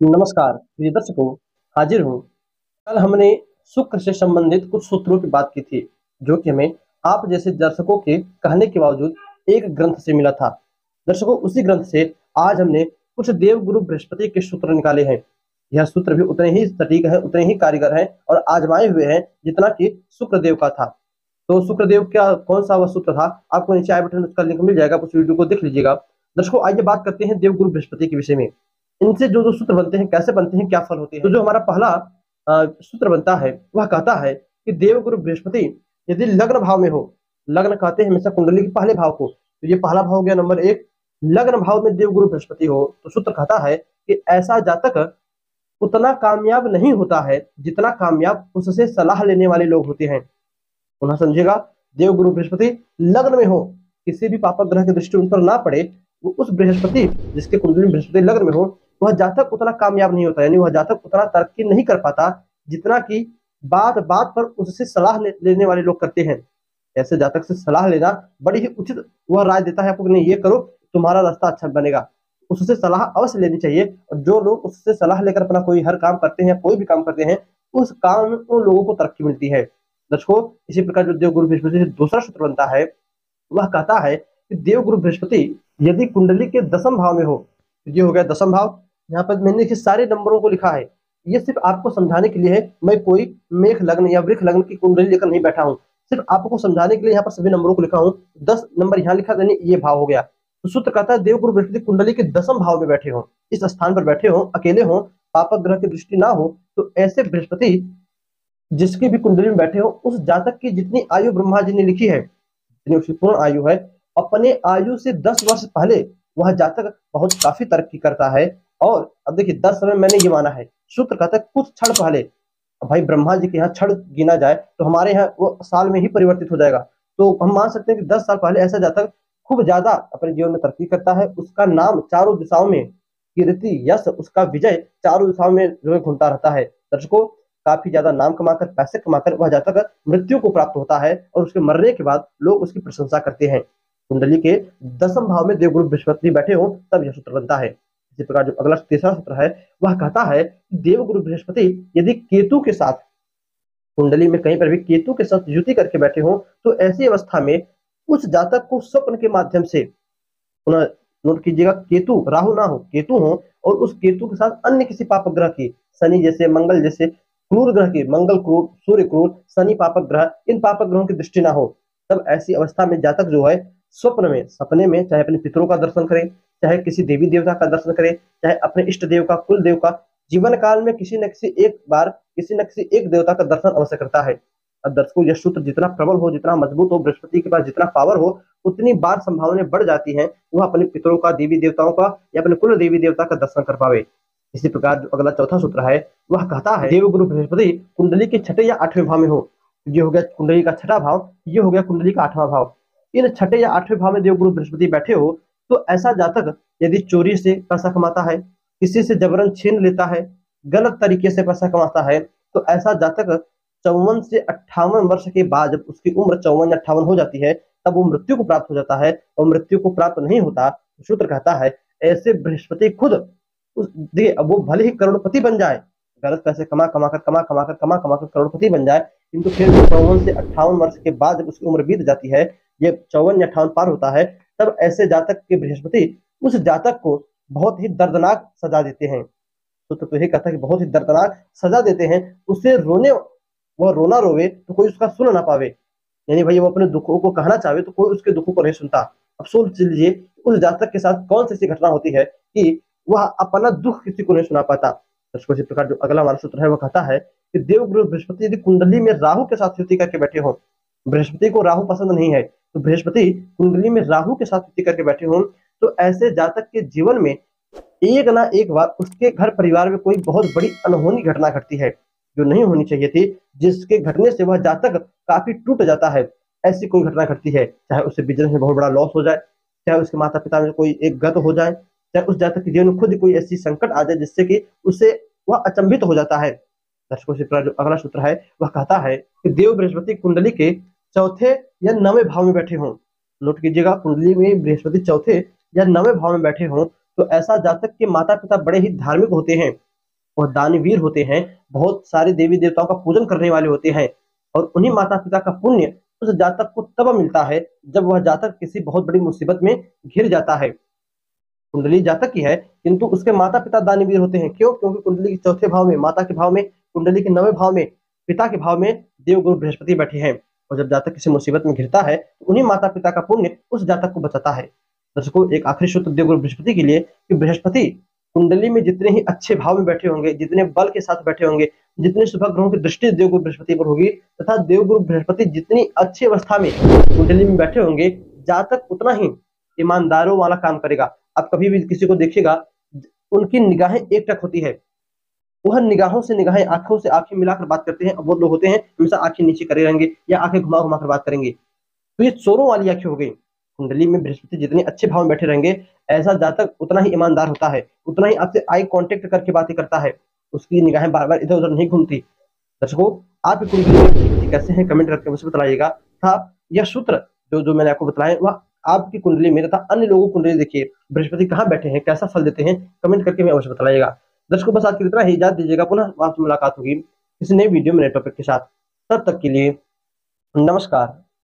नमस्कार प्रिय दर्शकों। हाजिर हूँ। कल हमने शुक्र से संबंधित कुछ सूत्रों की बात की थी, जो कि हमें आप जैसे दर्शकों के कहने के बावजूद एक ग्रंथ से मिला था। दर्शकों, उसी ग्रंथ से आज हमने कुछ देवगुरु बृहस्पति के सूत्र निकाले हैं। यह सूत्र भी उतने ही सटीक है, उतने ही कारीगर हैं और आजमाए हुए हैं जितना कि शुक्रदेव का था। तो शुक्रदेव का कौन सा वह सूत्र था, आपको नीचे आई बटन में उसका लिंक मिल जाएगा, उस वीडियो को देख लीजिएगा। दर्शकों, आइए बात करते हैं देवगुरु बृहस्पति के विषय में। इनसे जो जो सूत्र बनते हैं, कैसे बनते हैं, क्या फल होते हैं। तो जो हमारा पहला सूत्र बनता है वह कहता है कि देवगुरु बृहस्पति यदि लग्न भाव में हो, लग्न कहते हैं हमेशा कुंडली के पहले भाव को, तो ये पहला भाव हो गया नंबर एक। लग्न भाव में देवगुरु बृहस्पति हो तो सूत्र कहता है कि ऐसा जातक उतना कामयाब नहीं होता है जितना कामयाब उससे सलाह लेने वाले लोग होते हैं। पुनः समझिएगा, देवगुरु बृहस्पति लग्न में हो, किसी भी पापक ग्रह की दृष्टि उन पर ना पड़े, वो उस बृहस्पति जिसके कुंडली में बृहस्पति लग्न में हो, वह जातक उतना कामयाब नहीं होता, यानी वह जातक उतना तरक्की नहीं कर पाता जितना कि बात बात पर उससे सलाह लेने वाले लोग करते हैं। ऐसे जातक से सलाह लेना बड़ी ही उचित, वह राय देता है आपको कि नहीं ये करो, तुम्हारा रास्ता अच्छा बनेगा। उससे सलाह अवश्य लेनी चाहिए। और जो लोग उससे सलाह लेकर अपना कोई हर काम करते हैं, कोई भी काम करते हैं, उस काम में उन लोगों को तरक्की मिलती है। दर्शकों, इसी प्रकार जो देवगुरु बृहस्पति से दूसरा सूत्र बनता है वह कहता है कि देवगुरु बृहस्पति यदि कुंडली के दसम भाव में हो, ये हो गया दसम भाव। यहाँ पर मैंने सारे नंबरों को लिखा है, ये सिर्फ आपको समझाने के लिए है। मैं कोई मेष लग्न या वृक्ष लग्न की कुंडली लेकर नहीं बैठा हूँ, सिर्फ आपको समझाने के लिए यहाँ पर सभी नंबरों को लिखा हूँ। 10 नंबर यहाँ लिखा, यानी ये भाव हो गया। तो सूत्र कहता है देवगुरु बृहस्पति कुंडली के दसम भाव में बैठे हो, इस स्थान पर बैठे हो, अकेले हो, पापक ग्रह की दृष्टि ना हो, तो ऐसे बृहस्पति जिसकी भी कुंडली में बैठे हो, उस जातक की जितनी आयु ब्रह्मा जी ने लिखी है, जितनी उसकी पूर्ण आयु है, अपने आयु से 10 वर्ष पहले वह जातक बहुत काफी तरक्की करता है। और अब देखिए 10 समय मैंने ये माना है, सूत्र कहता है कुछ क्षण पहले। भाई ब्रह्मा जी के यहाँ क्षण गिना जाए तो हमारे यहाँ वो साल में ही परिवर्तित हो जाएगा। तो हम मान सकते हैं कि 10 साल पहले ऐसा जातक खूब ज्यादा अपने जीवन में तरक्की करता है। उसका नाम चारों दिशाओं में, कीर्ति यश उसका विजय चारों दिशाओं में जो है घूमता रहता है। दर्शकों, काफी ज्यादा नाम कमाकर, पैसे कमाकर वह जातक मृत्यु को प्राप्त होता है और उसके मरने के बाद लोग उसकी प्रशंसा करते हैं। कुंडली के दसम भाव में देवगुरु बृहस्पति बैठे हो तब यह सूत्र बनता है। इसी प्रकार जो अगला तीसरा सूत्र है वह कहता है देवगुरु बृहस्पति यदि केतु के साथ, कुंडली में कहीं पर भी केतु के साथ युति करके बैठे हो, तो ऐसी अवस्था में उस जातक को स्वप्न के माध्यम से, पुनः नोट कीजिएगा, केतु राहु ना हो, केतु हो, और उस केतु के साथ अन्य किसी पापक ग्रह की, शनि जैसे, मंगल जैसे क्रूर ग्रह की, मंगल क्रूर, सूर्य क्रूर, शनि पापक ग्रह, इन पापक ग्रहों की दृष्टि ना हो, तब ऐसी अवस्था में जातक जो है स्वप्न में, सपने में, चाहे अपने पितरों का दर्शन करे, चाहे किसी देवी देवता का दर्शन करे, चाहे अपने इष्ट देव का, कुल देव का, जीवन काल में किसी न किसी एक बार, किसी न किसी एक देवता का दर्शन अवश्य करता है। अब दर्शकों, यह सूत्र जितना प्रबल हो, जितना मजबूत हो, बृहस्पति के पास जितना पावर हो, उतनी बार संभावनाएं बढ़ जाती हैं वह अपने पितरों का, देवी देवताओं का या अपने कुल देवी देवता का दर्शन कर पावे। इसी प्रकार जो अगला चौथा सूत्र है वह कहता है देवगुरु बृहस्पति कुंडली के छठे या आठवें भाव में हो। ये हो गया कुंडली का छठा भाव, ये हो गया कुंडली का आठवां भाव। इन छठे या आठवें भाव में देवगुरु बृहस्पति बैठे हो तो ऐसा जातक यदि चोरी से पैसा कमाता है, किसी से जबरन छीन लेता है, गलत तरीके से पैसा कमाता है, तो ऐसा जातक 54 से 58 वर्ष के बाद, जब उसकी उम्र 54 या 58 हो जाती है, तब वो मृत्यु को प्राप्त हो जाता है। और मृत्यु को प्राप्त नहीं होता, सूत्र कहता है ऐसे बृहस्पति खुद देखिए, अब वो भले ही करोड़पति बन जाए, गलत पैसे कमा कमाकर करोड़पति बन जाए, किंतु फिर 54 से 58 वर्ष के बाद जब उसकी उम्र बीत जाती है, ये 54 या 58 पार होता है, तब ऐसे जातक के बृहस्पति उस जातक को बहुत ही दर्दनाक सजा देते हैं। तो यही कहता है कि बहुत ही दर्दनाक सजा देते हैं, उसे रोने, वह रोना रोवे तो कोई उसका सुन ना पावे, यानी भाई वो अपने दुखों को कहना चाहे तो कोई उसके दुखों को नहीं सुनता। अब सोच लीजिए उस जातक के साथ कौन सी ऐसी घटना होती है कि वह अपना दुख किसी को नहीं सुना पाता। तो इसी प्रकार जो अगला हमारा सूत्र है वह कहता है कि देवगुरु बृहस्पति यदि कुंडली में राहु के साथ युति करके बैठे हो, बृहस्पति को राहु पसंद नहीं है, तो बृहस्पति कुंडली में राहु के साथ युति करके बैठे हो, तो ऐसे जातक के जीवन में एक ना एक बार उसके घर परिवार में कोई बहुत बड़ी अनहोनी घटना घटती है जो नहीं होनी चाहिए थी, जिसके घटने से वह जातक काफी टूट जाता है। ऐसी कोई घटना घटती है, चाहे उससे बिजनेस में बहुत बड़ा लॉस हो जाए, चाहे उसके माता पिता में कोई एक गत हो जाए, चाहे उस जातक के जीवन में खुद कोई ऐसी संकट आ जाए जिससे कि उसे वह अचंभित हो जाता है। दर्शकों से जो अगला सूत्र है वह कहता है कि देव बृहस्पति कुंडली के चौथे या नवें भाव में बैठे हों। नोट कीजिएगा, कुंडली में बृहस्पति चौथे या नवें भाव में बैठे हों तो ऐसा जातक के माता पिता बड़े ही धार्मिक होते हैं, वह दानवीर होते हैं, बहुत सारे देवी देवताओं का पूजन करने वाले होते हैं और उन्हीं माता पिता का पुण्य उस जातक को तब मिलता है जब वह जातक किसी बहुत बड़ी मुसीबत में घिर जाता है। कुंडली जातक की है किंतु उसके माता पिता दानवीर होते हैं। क्यों? क्योंकि कुंडली के चौथे भाव में, माता के भाव में, कुंडली के 9वें भाव में, पिता के भाव में देवगुरु बृहस्पति बैठे हैं और जब जातक किसी मुसीबत में घिरता है तो उन्हीं माता पिता का पुण्य उस जातक को बचाता है। दर्शकों, एक आखिरी सूत्र देवगुरु बृहस्पति के लिए कि बृहस्पति कुंडली में जितने ही अच्छे भाव में बैठे होंगे, जितने बल के साथ बैठे होंगे, जितने शुभ ग्रहों की दृष्टि देवगुरु बृहस्पति पर होगी तथा देवगुरु बृहस्पति जितनी अच्छी अवस्था में कुंडली में बैठे होंगे, जातक उतना ही ईमानदारों वाला काम करेगा। आप कभी भी किसी को देखिएगा, उनकी निगाहें एकटक होती है, वह निगाहों से निगाहें, आंखों से आंखें मिलाकर बात करते हैं और वो लोग होते हैं हमेशा आंखें नीचे करे रहेंगे या आंखें घुमा घुमा कर बात करेंगे। तो ये चोरों वाली आंखें हो गई। कुंडली में बृहस्पति जितने अच्छे भाव में बैठे रहेंगे, ऐसा जातक उतना ही ईमानदार होता है, उतना ही आपसे आई कांटेक्ट करके बातें करता है, उसकी निगाहें बार बार इधर उधर नहीं घूमती। दर्शकों, आपकी कुंडली में बृहस्पति कैसे हैं कमेंट करके मुझे बताइएगा था। यह सूत्र जो जो मैंने आपको बताया वह आपकी कुंडली में तथा अन्य लोगों की कुंडली देखिए बृहस्पति कहाँ बैठे हैं, कैसा फल देते हैं, कमेंट करके मैं अवश्य बताइएगा। दर्शकों, बस आज के लिए इतना ही। इजाजत दीजिएगा, पुनः आपसे मुलाकात होगी किसी नए वीडियो में नए टॉपिक के साथ। तब तक के लिए नमस्कार।